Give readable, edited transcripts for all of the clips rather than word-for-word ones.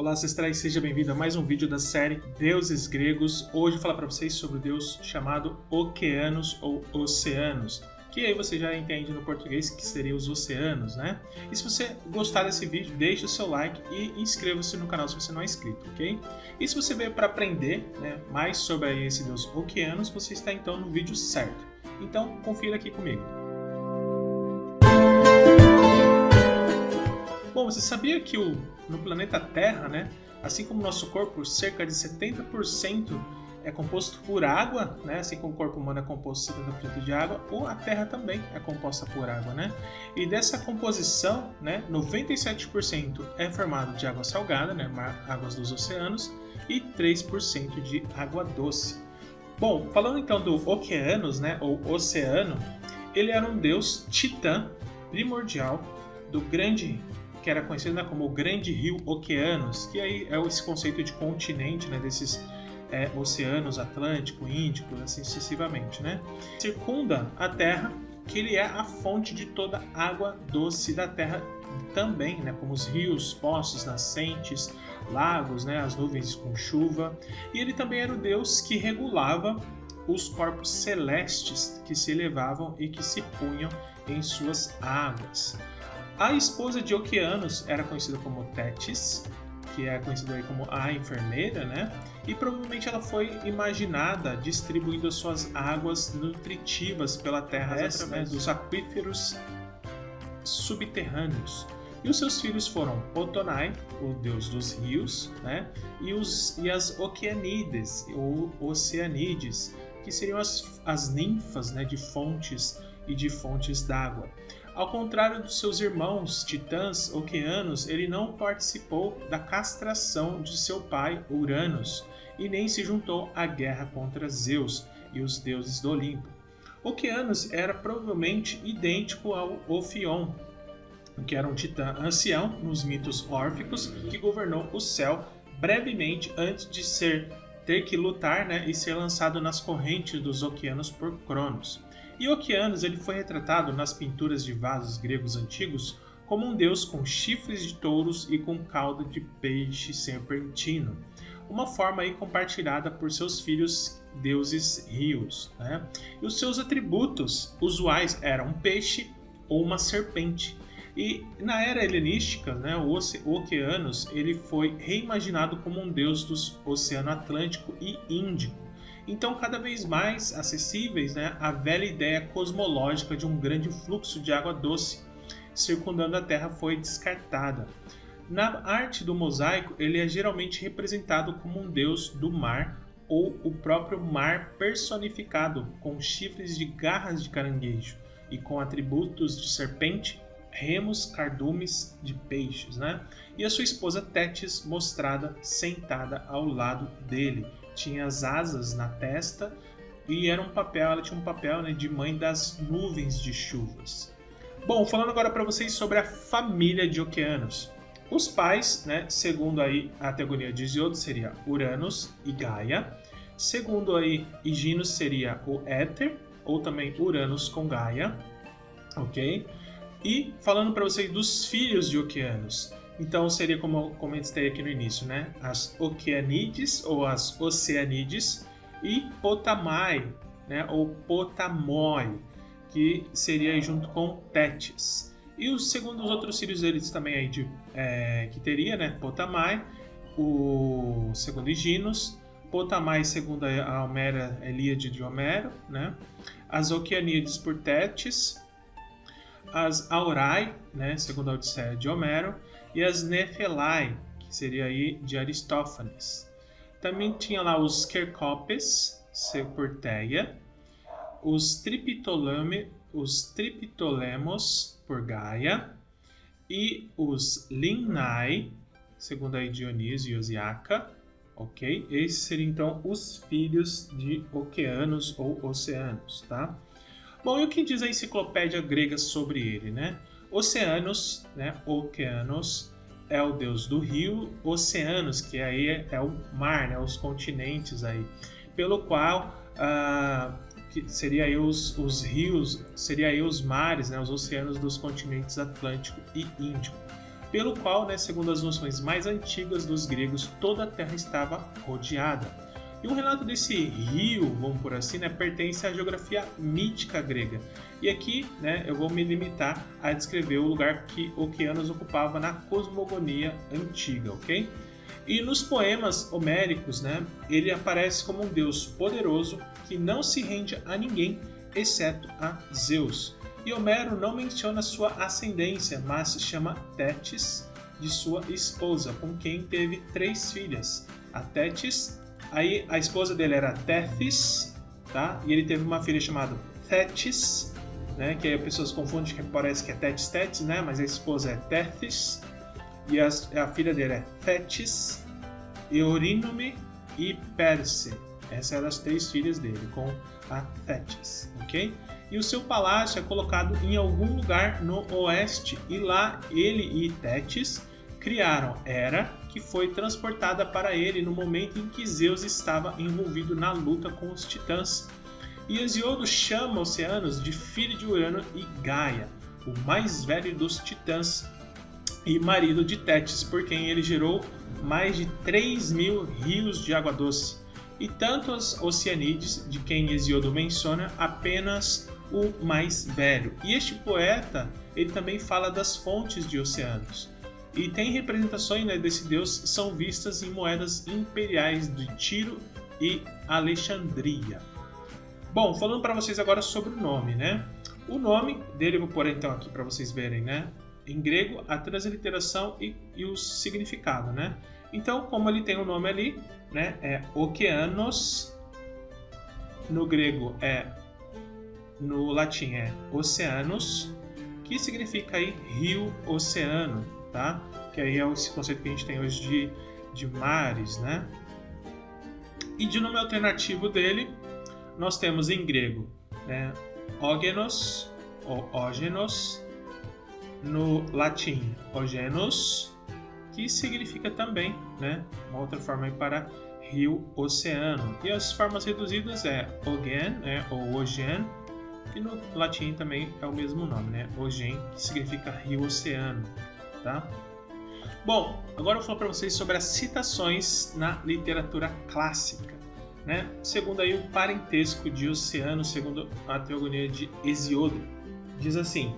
Olá, ancestrais, seja bem-vindo a mais um vídeo da série Deuses Gregos. Hoje eu vou falar para vocês sobre o deus chamado Okeanos ou Oceanos, que aí você já entende no português que seria os oceanos, né? E se você gostar desse vídeo, deixe o seu like e inscreva-se no canal se você não é inscrito, ok? E se você veio para aprender, mais sobre esse deus Okeanos, você está então no vídeo certo. Então, confira aqui comigo. Bom, você sabia que no planeta Terra, assim como o nosso corpo, cerca de 70% é composto por água, assim como o corpo humano é composto 70% de água, ou a Terra também é composta por água, E dessa composição, 97% é formado de água salgada, águas dos oceanos, e 3% de água doce. Bom, falando então do Okeanos, ou oceano, ele era um deus titã primordial do grande, que era conhecido como o Grande Rio Okeanos, que aí é esse conceito de continente, desses oceanos Atlântico, Índico, assim sucessivamente, Circunda a Terra, que ele é a fonte de toda a água doce da Terra também, como os rios, poços, nascentes, lagos, as nuvens com chuva. E ele também era o deus que regulava os corpos celestes que se elevavam e que se punham em suas águas. A esposa de Okeanos era conhecida como Tétis, que é conhecida aí como a enfermeira, E provavelmente ela foi imaginada distribuindo as suas águas nutritivas pela terra através dos aquíferos subterrâneos. E os seus filhos foram Otonai, o deus dos rios, e as Okeanides, ou Oceanides, que seriam as ninfas, de fontes e de fontes d'água. Ao contrário dos seus irmãos titãs Okeanos, ele não participou da castração de seu pai Uranus e nem se juntou à guerra contra Zeus e os deuses do Olimpo. Okeanos era provavelmente idêntico ao Ophion, que era um titã ancião nos mitos órficos que governou o céu brevemente antes de ter que lutar e ser lançado nas correntes dos oceanos por Cronos. E Okeanos ele foi retratado nas pinturas de vasos gregos antigos como um deus com chifres de touros e com cauda de peixe serpentino, uma forma aí compartilhada por seus filhos deuses rios. E os seus atributos usuais eram um peixe ou uma serpente. E na era helenística, o Okeanos ele foi reimaginado como um deus dos Oceano Atlântico e Índico. Então, cada vez mais acessíveis, a velha ideia cosmológica de um grande fluxo de água doce circundando a Terra foi descartada. Na arte do mosaico, ele é geralmente representado como um deus do mar ou o próprio mar personificado, com chifres de garras de caranguejo e com atributos de serpente, remos, cardumes de peixes, E a sua esposa Tétis mostrada sentada ao lado dele. Tinha as asas na testa e ela tinha um papel de mãe das nuvens de chuvas. Bom, falando agora para vocês sobre a família de Okeanos. Os pais, segundo aí a teogonia de Hesíodo, seria Uranus e Gaia. Segundo aí Higinos seria o Éter, ou também Uranus com Gaia, ok? E falando para vocês dos filhos de Okeanos. Então seria como eu comentei aqui no início, as Okeanides ou as Oceanides e Potamai, ou Potamoi, que seria aí junto com Tétis. E segundo os outros filhos deles também aí que teria, Potamai, segundo Higinos, Potamai segundo a Ilíade de Homero, as Okeanides por Tétis, as Aurai, segundo a Odisseia de Homero, e as Nephelai, que seria aí de Aristófanes. Também tinha lá os Kerkopes, por Teia, os Triptolemos, por Gaia, e os Limnai, segundo aí Dionísio e Osiaca, ok? Esses seriam então os filhos de Okeanos ou Oceanos, tá? Bom, e o que diz a enciclopédia grega sobre ele, Oceanos, Okeanos, é o deus do rio, Oceanos, que aí é o mar, os continentes aí, pelo qual que seria aí os rios, seria aí os mares, os oceanos dos continentes Atlântico e Índico. pelo qual, né, segundo as noções mais antigas dos gregos, toda a terra estava rodeada. E o relato desse rio, vamos por assim, né, pertence à geografia mítica grega. E aqui, né, eu vou me limitar a descrever o lugar que Okeanos ocupava na cosmogonia antiga, ok? E nos poemas homéricos, né, ele aparece como um deus poderoso que não se rende a ninguém, exceto a Zeus. E Homero não menciona sua ascendência, mas chama Tétis de sua esposa, com quem teve 3 filhas. A Tétis, aí a esposa dele era Téthis, tá? E ele teve uma filha chamada Tétis, né? Que aí as pessoas confundem, que parece que é Tétis, né? Mas a esposa é Téthis. E a filha dele é Tétis, Eurínome e Perse. Essas eram as 3 filhas dele, com a Tétis, ok? E o seu palácio é colocado em algum lugar no oeste, e lá ele e Tétis criaram Hera, que foi transportada para ele no momento em que Zeus estava envolvido na luta com os titãs. E Hesíodo chama Oceanos de filho de Urano e Gaia, o mais velho dos titãs, e marido de Tétis, por quem ele gerou mais de 3.000 rios de água doce. E tanto as Oceanídees, de quem Hesíodo menciona apenas o mais velho. E este poeta, ele também fala das fontes de Oceanos. E tem representações, né, desse deus, são vistas em moedas imperiais de Tiro e Alexandria. Bom, falando para vocês agora sobre o nome, né? O nome dele, eu vou pôr então aqui para vocês verem, né? Em grego, a transliteração e o significado, né? Então, como ele tem o nome ali, né? É Okeanos, no grego no latim é Oceanos, que significa aí rio-oceano, tá? Que aí é esse conceito que a gente tem hoje de mares, né? E de nome alternativo dele, nós temos em grego, né? Ógenos ou Ógenos, no latim Ogenos, que significa também, né, uma outra forma aí para rio-oceano. E as formas reduzidas é Ogen, né, ou Ogen, e no latim também é o mesmo nome, né, Ogen, que significa rio-oceano, tá? Bom, agora eu vou falar para vocês sobre as citações na literatura clássica, né? Segundo aí o parentesco de Oceano, segundo a teogonia de Hesíodo, diz assim: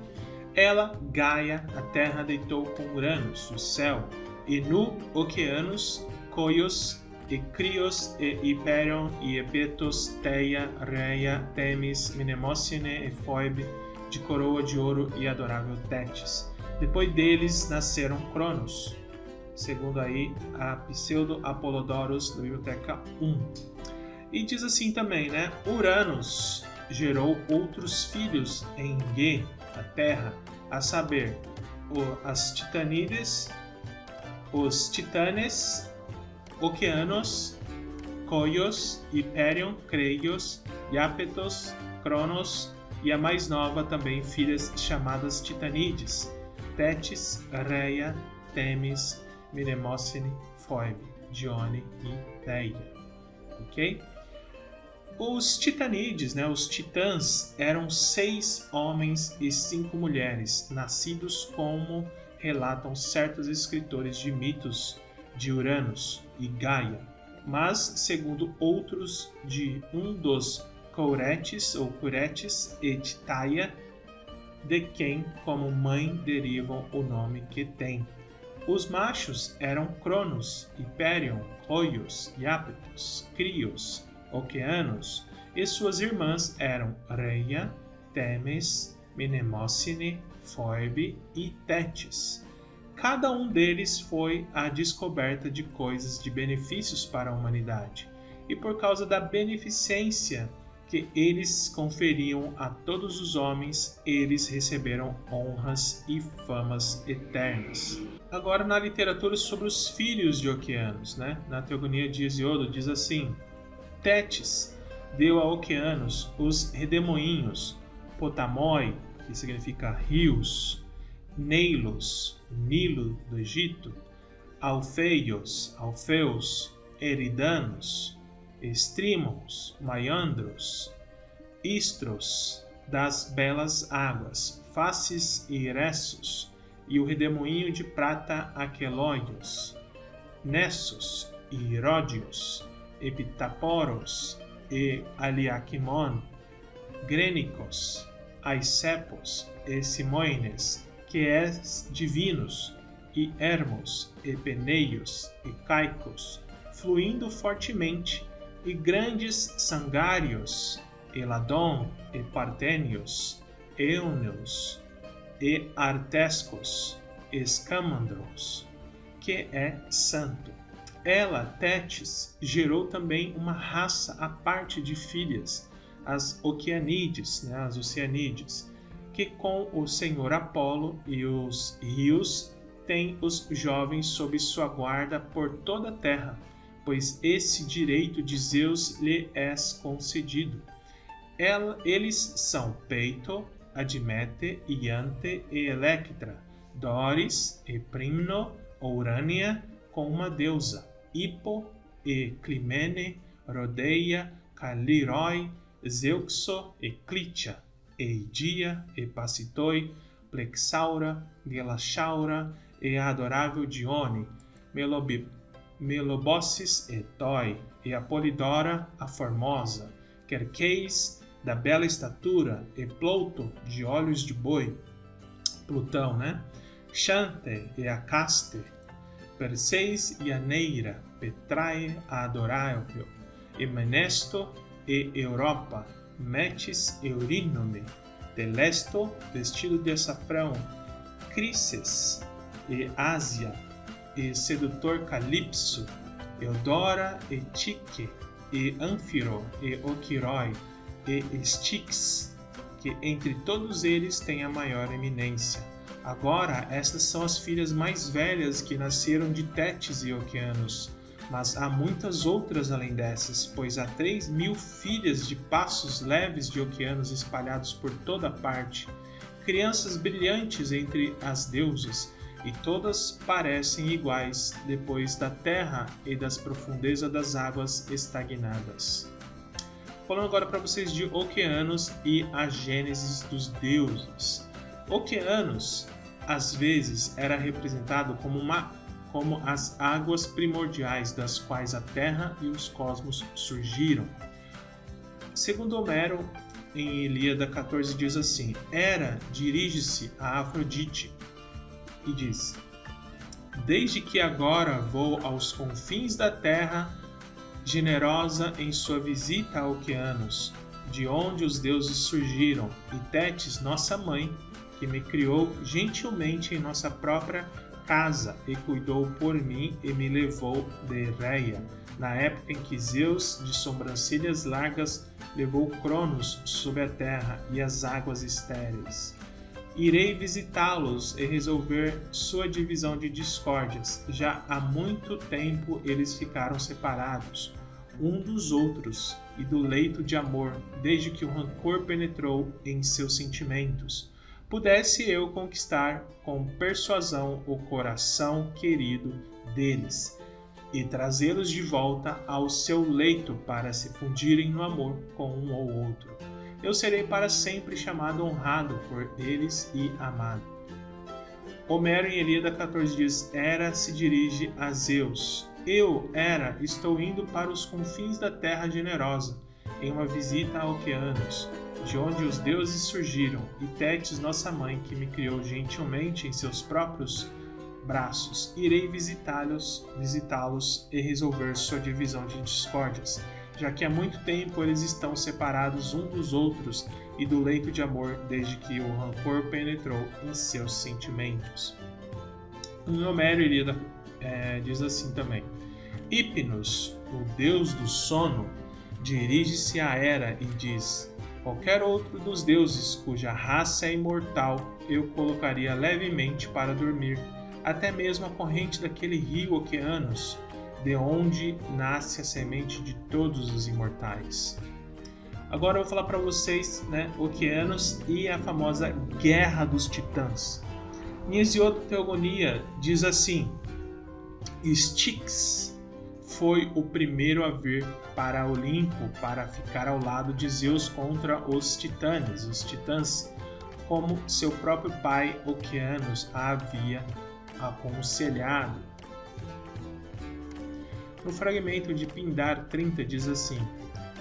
ela, Gaia, a terra deitou com Uranus, o céu, e no Okeanos, Coios, e Crios, e Hyperion, e Epetos, Teia, Reia, Temis, Mnemosine e Foibe, de coroa de ouro e adorável Tétis. Depois deles nasceram Cronos, segundo aí a Pseudo-Apolodorus da Biblioteca 1. E diz assim também, né? Uranus gerou outros filhos em Ge, a terra, a saber, as Titanides, os Titanes, Okeanos, Coios, Hyperion, Creios, Iapetos, Cronos e a mais nova também filhas chamadas Titanides, Tétis, Reia, Temis, Mnemosine, Foibe, Dione e Teia. Ok? Os Titanides, né, os titãs, eram 6 homens e 5 mulheres, nascidos como relatam certos escritores de mitos de Uranus e Gaia, mas, segundo outros, de um dos Couretes ou Curetes e Titaia, de quem como mãe derivam o nome que tem. Os machos eram Cronos, Hyperion, Coios, Iapetos, Crios, Okeanos, e suas irmãs eram Reia, Temis, Mnemosine, Foibe e Tétis. Cada um deles foi a descoberta de coisas de benefícios para a humanidade, e por causa da beneficência que eles conferiam a todos os homens, eles receberam honras e famas eternas. Agora, na literatura sobre os filhos de Okeanos, né? Na teogonia de Hesíodo, diz assim: Tétis deu a Okeanos os redemoinhos, Potamoi, que significa rios, Neilos, Nilo do Egito, Alfeios, Alfeus, Eridanos, Estrímons, Maiandros, Istros, das belas águas, Faces e Iressos, e o redemoinho de prata Aquelóios, Nessos e Ródios, Epitaporos e Aliaquimon, Grênicos, Aisepos e Simoines, que és divinos, e Hermos, e Peneios, e Caicos, fluindo fortemente, e grandes sangários, Eladon, e Partênios, Euneus, e Artescos, Escamandros, que é santo. Ela, Tétis, gerou também uma raça à parte de filhas, as Oceanides, as Oceanides, que com o senhor Apolo e os rios tem os jovens sob sua guarda por toda a terra, pois esse direito de Zeus lhe é concedido. Eles são Peito, Admete, Iante e Electra, Doris e Primno, Urânia com uma deusa, Hippo e Climene, Rodeia, Caliroi, Zeuxo e Clitia, Eidia e Pacitoi, Plexaura, Gelachaura e a adorável Dione, Melobossis e Toi, e a Polidora, a formosa, Querqueis, da bela estatura, e Plouto, de olhos de boi, Plutão, Xante e Acaste, Perseis e a Neira, Petrae, a adorável, e Menesto e Europa, Metis e Eurínome, Telesto, vestido de açafrão, Crises e Ásia, e sedutor Calipso, Eudora e Tique, e Ânfiro e Oquiroi, e Estix, que entre todos eles tem a maior eminência. Agora, estas são as filhas mais velhas que nasceram de Tétis e Oceanos, mas há muitas outras além dessas, pois há 3.000 filhas de passos leves de Oceanos espalhados por toda parte, crianças brilhantes entre as deusas, e todas parecem iguais depois da terra e das profundezas das águas estagnadas. Falando agora para vocês de Oceanos e a gênese dos deuses. Oceanos, às vezes, era representado como as águas primordiais das quais a Terra e os cosmos surgiram. Segundo Homero, em Ilíada 14 diz assim: Hera dirige-se a Afrodite e diz: Desde que agora vou aos confins da terra, generosa em sua visita a Oceanos, de onde os deuses surgiram, e Tétis, nossa mãe, que me criou gentilmente em nossa própria casa e cuidou por mim e me levou de Reia, na época em que Zeus, de sobrancelhas largas, levou Cronos sob a terra e as águas estéreis. Irei visitá-los e resolver sua divisão de discórdias. Já há muito tempo eles ficaram separados, um dos outros, e do leito de amor, desde que o rancor penetrou em seus sentimentos. Pudesse eu conquistar com persuasão o coração querido deles e trazê-los de volta ao seu leito para se fundirem no amor com um ou outro. Eu serei para sempre chamado honrado por eles e amado. Homero em Ilíada 14 diz: Hera se dirige a Zeus. Eu, Hera, estou indo para os confins da terra generosa, em uma visita a Oceanos, de onde os deuses surgiram, e Tétis, nossa mãe, que me criou gentilmente em seus próprios braços. Irei visitá-los e resolver sua divisão de discórdias, já que há muito tempo eles estão separados um dos outros e do leito de amor, desde que o rancor penetrou em seus sentimentos. Em Homero, Ilíada diz assim também: Hipnos, o deus do sono, dirige-se a Hera e diz: Qualquer outro dos deuses cuja raça é imortal eu colocaria levemente para dormir, até mesmo a corrente daquele rio Oceanos, de onde nasce a semente de todos os imortais. Agora eu vou falar para vocês, Oceanos e a famosa Guerra dos Titãs. Em Hesíodo Teogonia diz assim: Styx foi o primeiro a vir para Olimpo para ficar ao lado de Zeus contra os titãs. como seu próprio pai Oceanos a havia aconselhado. No fragmento de Pindar 30 diz assim: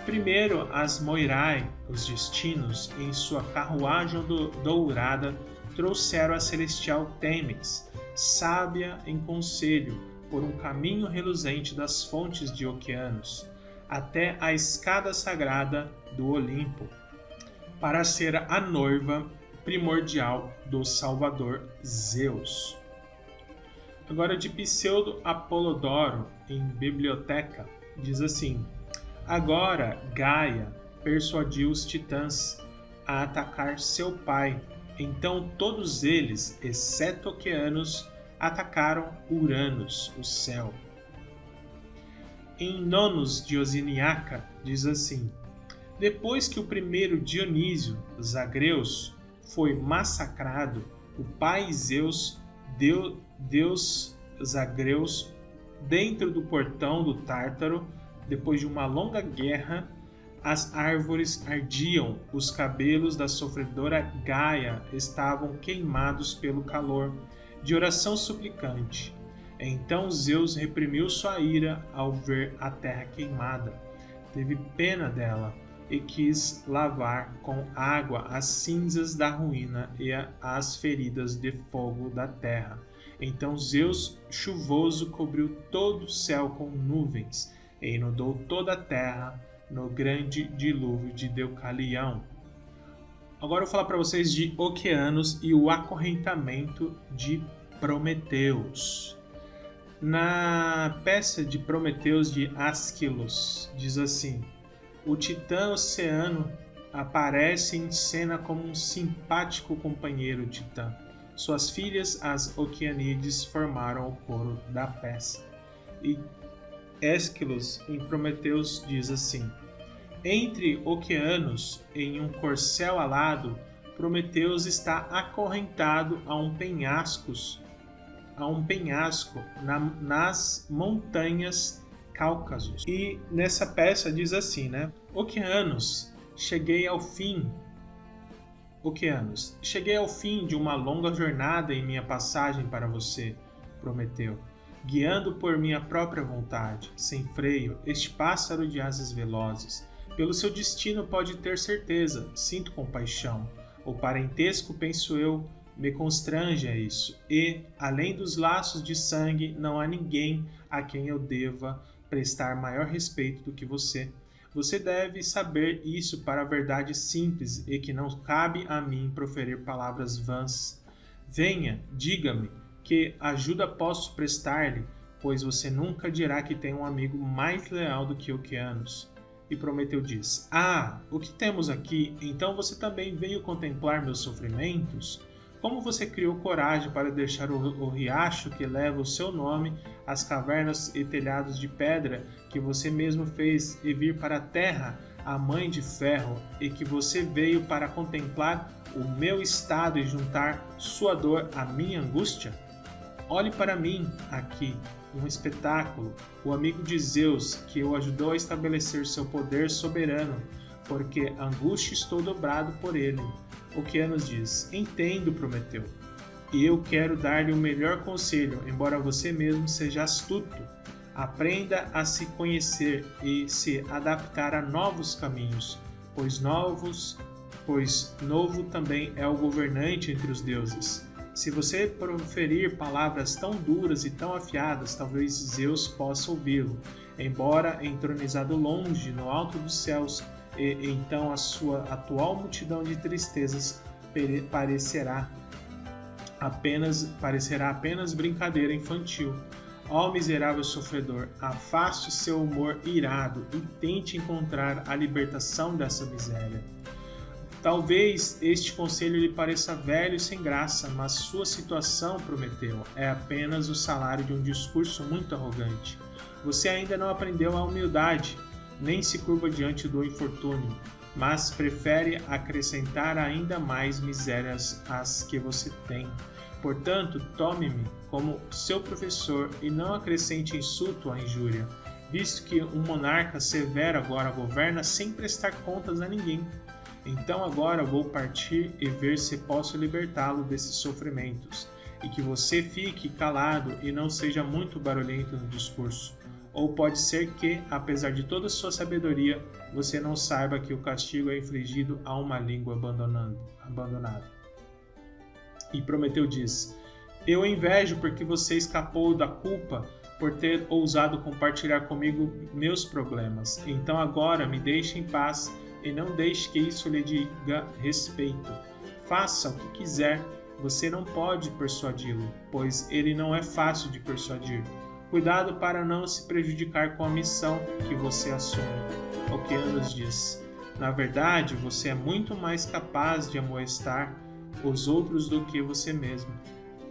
primeiro as Moirai, os destinos, em sua carruagem dourada, trouxeram a celestial Têmex, sábia em conselho, por um caminho reluzente das fontes de Oceanos, até a escada sagrada do Olimpo, para ser a noiva primordial do Salvador Zeus. Agora de Pseudo Apolodoro, em Biblioteca, diz assim: agora Gaia persuadiu os titãs a atacar seu pai. Então todos eles, exceto Oceanos, atacaram Uranus, o céu. Em Nonos Diosiniaca, diz assim: depois que o primeiro Dionísio, Zagreus, foi massacrado, o pai Zeus deu Deus Zagreus dentro do portão do Tártaro. Depois de uma longa guerra, as árvores ardiam, os cabelos da sofredora Gaia estavam queimados pelo calor de oração suplicante. Então Zeus reprimiu sua ira ao ver a terra queimada. Teve pena dela e quis lavar com água as cinzas da ruína e as feridas de fogo da terra. Então Zeus chuvoso cobriu todo o céu com nuvens e inundou toda a terra no grande dilúvio de Deucalião. Agora eu vou falar para vocês de Oceanos e o acorrentamento de Prometeus. Na peça de Prometeus de Asquilos, diz assim: o titã Oceano aparece em cena como um simpático companheiro titã. Suas filhas, as Oceanides, formaram o coro da peça. E Ésquilos, em Prometeus, diz assim: entre Oceanos, em um corcel alado, Prometeus está acorrentado a um penhasco nas montanhas Cáucasos. E nessa peça diz assim, né? Oceanos, cheguei ao fim de uma longa jornada em minha passagem para você, Prometeu, guiando por minha própria vontade, sem freio, este pássaro de asas velozes. Pelo seu destino pode ter certeza, sinto compaixão. O parentesco, penso eu, me constrange a isso. E, além dos laços de sangue, não há ninguém a quem eu deva prestar maior respeito do que você. Você deve saber isso para a verdade simples e que não cabe a mim proferir palavras vãs. Venha, diga-me, que ajuda posso prestar-lhe, pois você nunca dirá que tem um amigo mais leal do que Oceanos. E Prometeu diz: o que temos aqui? Então você também veio contemplar meus sofrimentos? Como você criou coragem para deixar o riacho que leva o seu nome, as cavernas e telhados de pedra que você mesmo fez, e vir para a terra, a mãe de ferro, e que você veio para contemplar o meu estado e juntar sua dor à minha angústia? Olhe para mim, aqui, um espetáculo, o amigo de Zeus, que o ajudou a estabelecer seu poder soberano, porque angústia estou dobrado por ele. Oceanos diz: entendo, Prometeu, e eu quero dar-lhe o melhor conselho, embora você mesmo seja astuto. Aprenda a se conhecer e se adaptar a novos caminhos, pois novo também é o governante entre os deuses. Se você proferir palavras tão duras e tão afiadas, talvez Zeus possa ouvi-lo, embora entronizado longe no alto dos céus, e então a sua atual multidão de tristezas parecerá apenas brincadeira infantil. Ó miserável sofredor, afaste seu humor irado e tente encontrar a libertação dessa miséria. Talvez este conselho lhe pareça velho e sem graça, mas sua situação, Prometeu, é apenas o salário de um discurso muito arrogante. Você ainda não aprendeu a humildade, nem se curva diante do infortúnio, mas prefere acrescentar ainda mais misérias às que você tem. Portanto, tome-me como seu professor e não acrescente insulto à injúria, visto que um monarca severo agora governa sem prestar contas a ninguém. Então agora vou partir e ver se posso libertá-lo desses sofrimentos, e que você fique calado e não seja muito barulhento no discurso. Ou pode ser que, apesar de toda sua sabedoria, você não saiba que o castigo é infligido a uma língua abandonada. E Prometeu diz: Eu invejo porque você escapou da culpa por ter ousado compartilhar comigo meus problemas. Então agora me deixe em paz e não deixe que isso lhe diga respeito. Faça o que quiser, você não pode persuadi-lo, pois ele não é fácil de persuadir. Cuidado para não se prejudicar com a missão que você assume. Okeanos diz: Na verdade, você é muito mais capaz de amoestar os outros do que você mesmo.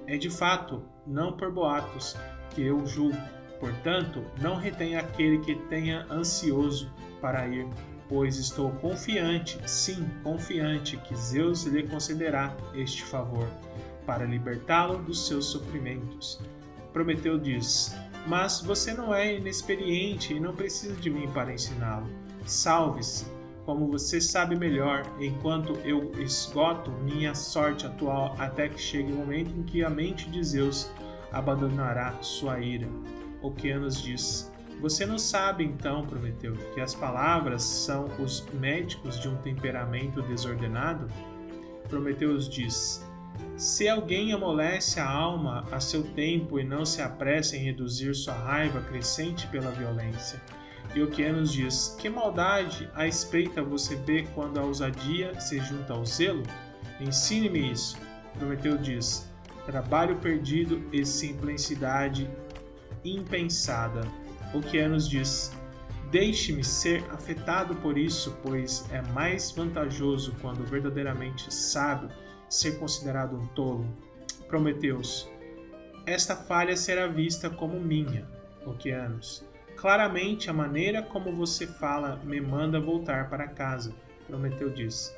É de fato, não por boatos, que eu julgo. Portanto, não retenha aquele que tenha ansioso para ir, pois estou confiante, sim, confiante, que Zeus lhe concederá este favor, para libertá-lo dos seus sofrimentos. Prometeu diz: Mas você não é inexperiente e não precisa de mim para ensiná-lo. Salve-se, como você sabe melhor, enquanto eu esgoto minha sorte atual até que chegue o momento em que a mente de Zeus abandonará sua ira. Okeanos diz: Você não sabe então, Prometeu, que as palavras são os médicos de um temperamento desordenado? Prometeus diz: Se alguém amolece a alma a seu tempo e não se apressa em reduzir sua raiva crescente pela violência. E Okeanos diz: Que maldade à espreita você vê quando a ousadia se junta ao zelo? Ensine-me isso. Prometeu diz: Trabalho perdido e simplicidade impensada. Okeanos diz: Deixe-me ser afetado por isso, pois é mais vantajoso quando verdadeiramente sábio ser considerado um tolo. Prometeus: Esta falha será vista como minha. Okeanos: Claramente a maneira como você fala me manda voltar para casa. Prometeu diz: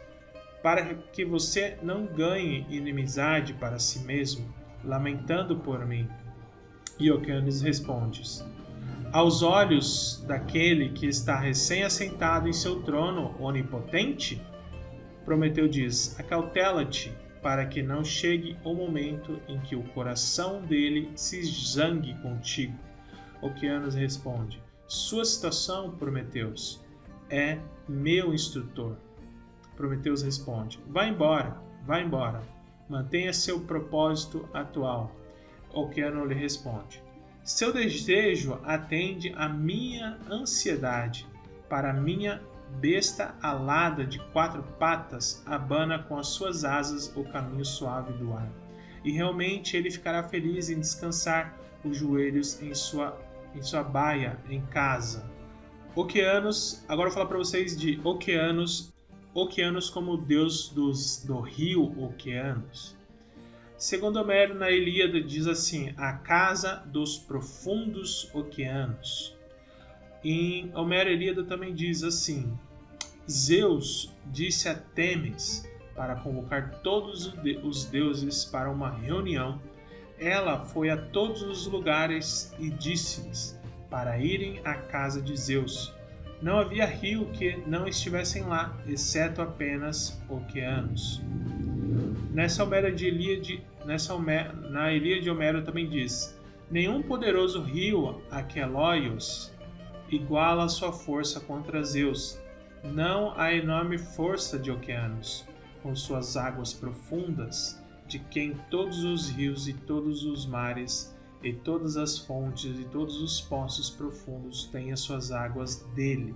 Para que você não ganhe inimizade para si mesmo, lamentando por mim. E Okeanos responde: Aos olhos daquele que está recém-assentado em seu trono onipotente? Prometeu diz: Acautela-te, para que não chegue o momento em que o coração dele se zangue contigo. Okeanos responde: Sua situação, Prometeus, é meu instrutor. Prometeus responde: Vá embora, mantenha seu propósito atual. Okeano lhe responde: Seu desejo atende à minha ansiedade. Para minha besta alada de 4 patas abana com as suas asas o caminho suave do ar. E realmente ele ficará feliz em descansar os joelhos em sua baia em casa. Okeanos, agora eu vou falar para vocês de Okeanos como o deus do rio Okeanos. Segundo Homero, na Ilíada, diz assim: a casa dos profundos oceanos. Em Homero, Ilíada também diz assim: Zeus disse a Têmis para convocar todos os deuses para uma reunião. Ela foi a todos os lugares e disse-lhes para irem à casa de Zeus. Não havia rio que não estivessem lá, exceto apenas oceanos. Na Ilíada de Homero também diz: Nenhum poderoso rio Aquelóios iguala sua força contra Zeus. Não a enorme força de Okeanos, com suas águas profundas, de quem todos os rios e todos os mares e todas as fontes e todos os poços profundos têm as suas águas dele.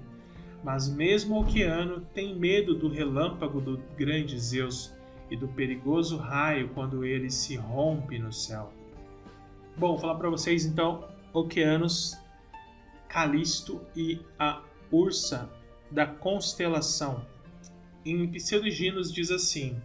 Mas mesmo o oceano tem medo do relâmpago do grande Zeus e do perigoso raio quando ele se rompe no céu. Bom, vou falar para vocês então Okeanos, Calisto e a Ursa da constelação. Em Pseudo-Ginos diz assim: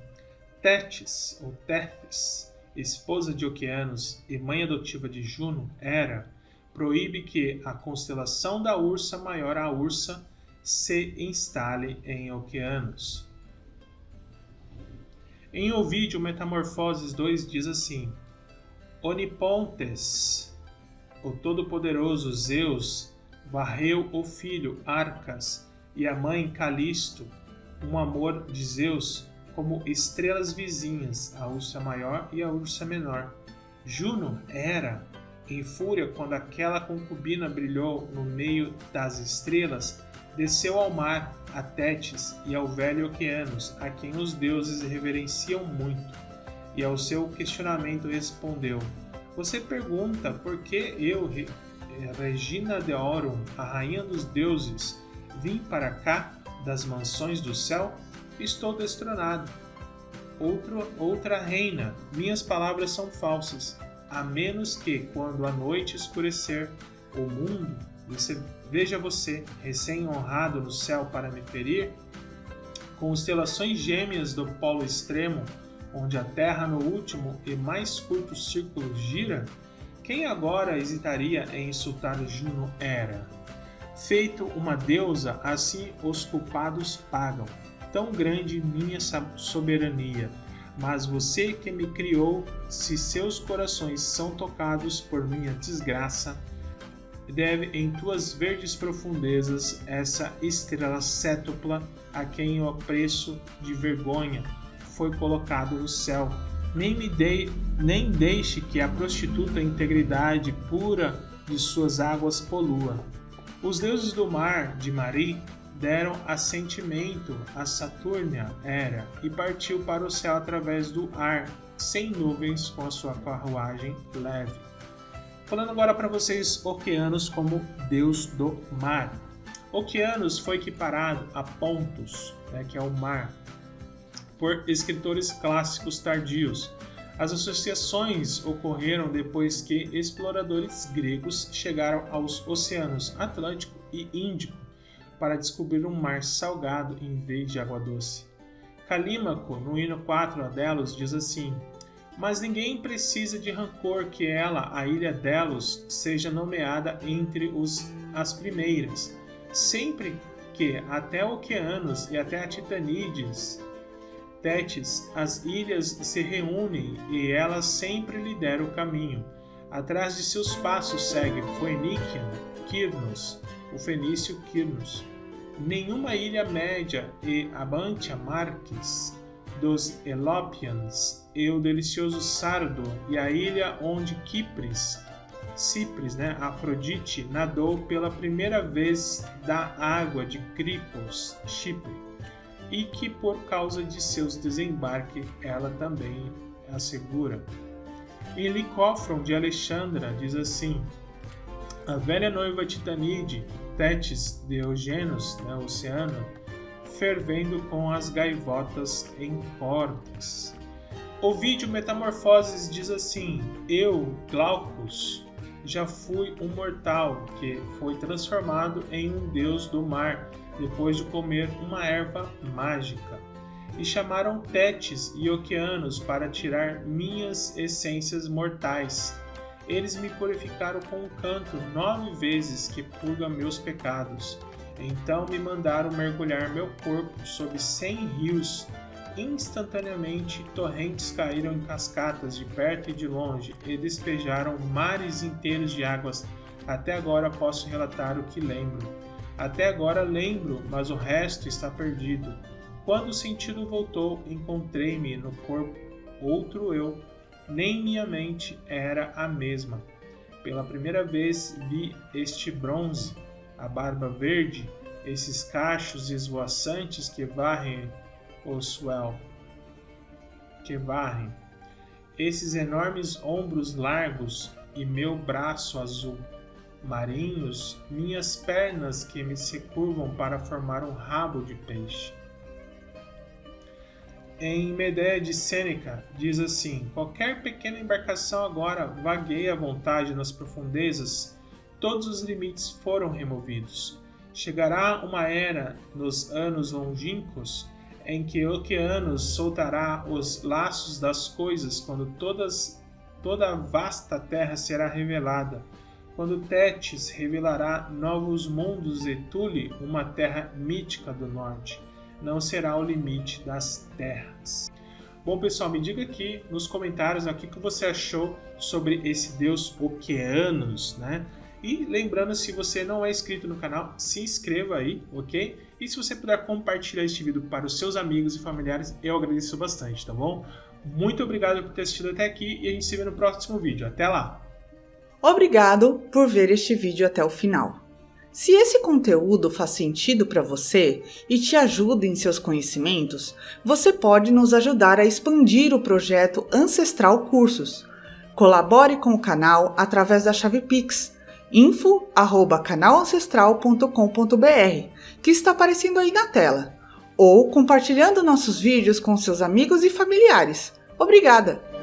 Tétis, ou Tethys, esposa de Okeanos e mãe adotiva de Juno, Hera, proíbe que a constelação da Ursa Maior, a Ursa, se instale em Okeanos. Em Ovídio, Metamorfoses 2 diz assim: Onipontes, o todo-poderoso Zeus, varreu o filho Arcas e a mãe Calisto um amor de Zeus como estrelas vizinhas, a Ursa Maior e a Ursa Menor. Juno era em fúria quando aquela concubina brilhou no meio das estrelas, desceu ao mar, a Tétis e ao velho Oceanos, a quem os deuses reverenciam muito, e ao seu questionamento respondeu: Você pergunta por que eu, Regina Deorum, a rainha dos deuses, vim para cá das mansões do céu? Estou destronado. Outra reina, minhas palavras são falsas, a menos que, quando a noite escurecer o mundo, veja você, recém-honrado no céu para me ferir, constelações gêmeas do polo extremo, onde a Terra no último e mais curto círculo gira, quem agora hesitaria em insultar Juno Hera? Feito uma deusa, assim os culpados pagam. Tão grande minha soberania, mas você que me criou, se seus corações são tocados por minha desgraça, deve em tuas verdes profundezas essa estrela cétupla a quem o apreço de vergonha foi colocado no céu. Nem deixe que a prostituta integridade pura de suas águas polua. Os deuses do mar de Mari deram assentimento a Saturnia Hera e partiu para o céu através do ar, sem nuvens, com a sua carruagem leve. Falando agora para vocês Oceanos como deus do mar. Oceanos foi equiparado a Pontos, que é o mar, por escritores clássicos tardios. As associações ocorreram depois que exploradores gregos chegaram aos oceanos Atlântico e Índico para descobrir um mar salgado em vez de água doce. Calímaco, no hino 4 a Delos, diz assim: Mas ninguém precisa de rancor que ela, a ilha Delos, seja nomeada entre as primeiras, sempre que até Oceanos e até a Tétis, as ilhas se reúnem e ela sempre lidera o caminho. Atrás de seus passos segue Phoenician, Quirnos, o fenício Quirnos. Nenhuma ilha média e Abantia Marques dos Elopians e o delicioso Sardo e a ilha onde Cipres, Afrodite, nadou pela primeira vez da água de Cripos, Chipre, e que por causa de seus desembarques ela também assegura. Em Licófron de Alexandra diz assim: a velha noiva Titanide, Tétis de Eugênos, oceano, fervendo com as gaivotas em cordas. Ovídio Metamorfoses diz assim: eu, Glaucus, já fui um mortal que foi transformado em um deus do mar depois de comer uma erva mágica. E chamaram Tétis e Oceanos para tirar minhas essências mortais. Eles me purificaram com um canto 9 vezes que purga meus pecados. Então me mandaram mergulhar meu corpo sob 100 rios. Instantaneamente torrentes caíram em cascatas de perto e de longe e despejaram mares inteiros de águas. Até agora posso relatar o que lembro. Até agora lembro, mas o resto está perdido. Quando o sentido voltou, encontrei-me no corpo outro eu. Nem minha mente era a mesma. Pela primeira vez vi este bronze, a barba verde, esses cachos esvoaçantes que varrem o swell, esses enormes ombros largos e meu braço azul, marinhos, minhas pernas que me se curvam para formar um rabo de peixe. Em Medéia de Sêneca diz assim: qualquer pequena embarcação agora vagueia à vontade nas profundezas, todos os limites foram removidos. Chegará uma era, nos anos longínquos, em que Oceanos soltará os laços das coisas, quando toda a vasta terra será revelada, quando Tétis revelará novos mundos e Tule, uma terra mítica do norte. Não será o limite das terras. Bom, pessoal, me diga aqui nos comentários o que você achou sobre esse deus Oceanos, E lembrando, se você não é inscrito no canal, se inscreva aí, ok? E se você puder compartilhar este vídeo para os seus amigos e familiares, eu agradeço bastante, tá bom? Muito obrigado por ter assistido até aqui e a gente se vê no próximo vídeo. Até lá! Obrigado por ver este vídeo até o final. Se esse conteúdo faz sentido para você e te ajuda em seus conhecimentos, você pode nos ajudar a expandir o projeto Ancestral Cursos. Colabore com o canal através da chave Pix, info@canalancestral.com.br, que está aparecendo aí na tela, ou compartilhando nossos vídeos com seus amigos e familiares. Obrigada!